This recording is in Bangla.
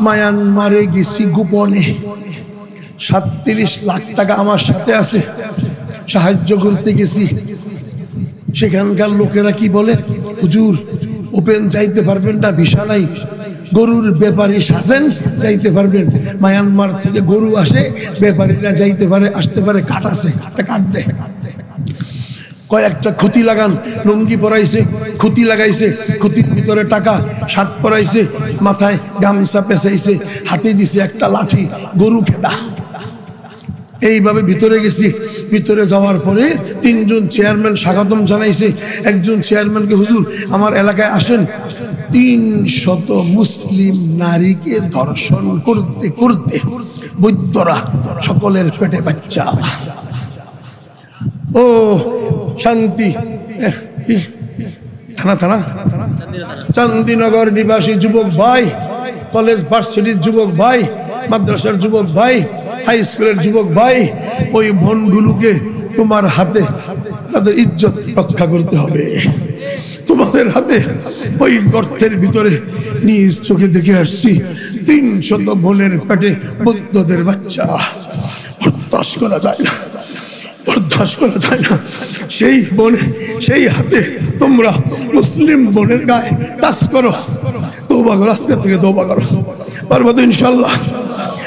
মায়ানমারে গেছি গোপনে, 37 লাখ টাকা আমার সাথে আছে, সাহায্য করতে গেছি। সেখানকার লোকেরা কি বলে, হুজুর ওপেন যাইতে পারবেন না, ভিসা নাই। গরুর ব্যাপারী সাজেন, যাইতে পারবেন। মায়ানমার থেকে গরু আসে, ব্যাপারীরা যাইতে পারে, আসতে পারে, কাট আছে, কাট দেয়। কয়েকটা খুঁতি লাগান, লুঙ্গি পরাইছে, খুঁতি লাগাইছে, খুঁতির ভিতরে টাকা, শার্ট পরাইছে, মাথায় গামছা পেঁচাইছে, হাতে দিছে একটা লাঠি, গরু খেদা। এইভাবে ভিতরে গেছি। ভিতরে যাওয়ার পরে 3 জন চেয়ারম্যান স্বাগতম জানাইছে। একজন চেয়ারম্যানকে, হুজুর আমার এলাকায় আসেন, 300 মুসলিম নারীকে ধর্ষণ করতে করতে বৈদ্যরা সকলের পেটে বাচ্চা। ও শান্তি। থানা চান্দিনগর নিবাসী যুবক ভাই, কলেজ ভার্সিটির যুবক ভাই, মাদ্রাসার যুবক ভাই, হাই স্কুলের যুবক ভাই, ওই বোনগুলোকে তোমার হাতে তাদের ইজ্জত রক্ষা করতে হবে। তোমাদের হাতে ওই গর্তের ভিতরে নিজ চোখে দেখে আসছি 300 বোনের পেটে বৌদ্ধদের বাচ্চা। বরদাস্ত করা যায় না, বরদাস্ত করা যায় না। সেই বোনে, সেই হাতে তোমরা মুসলিম বোনের গায়ে টাচ করো। তওবা করো, আজকে থেকে তওবা করো। পারবো তো ইনশাল্লাহ।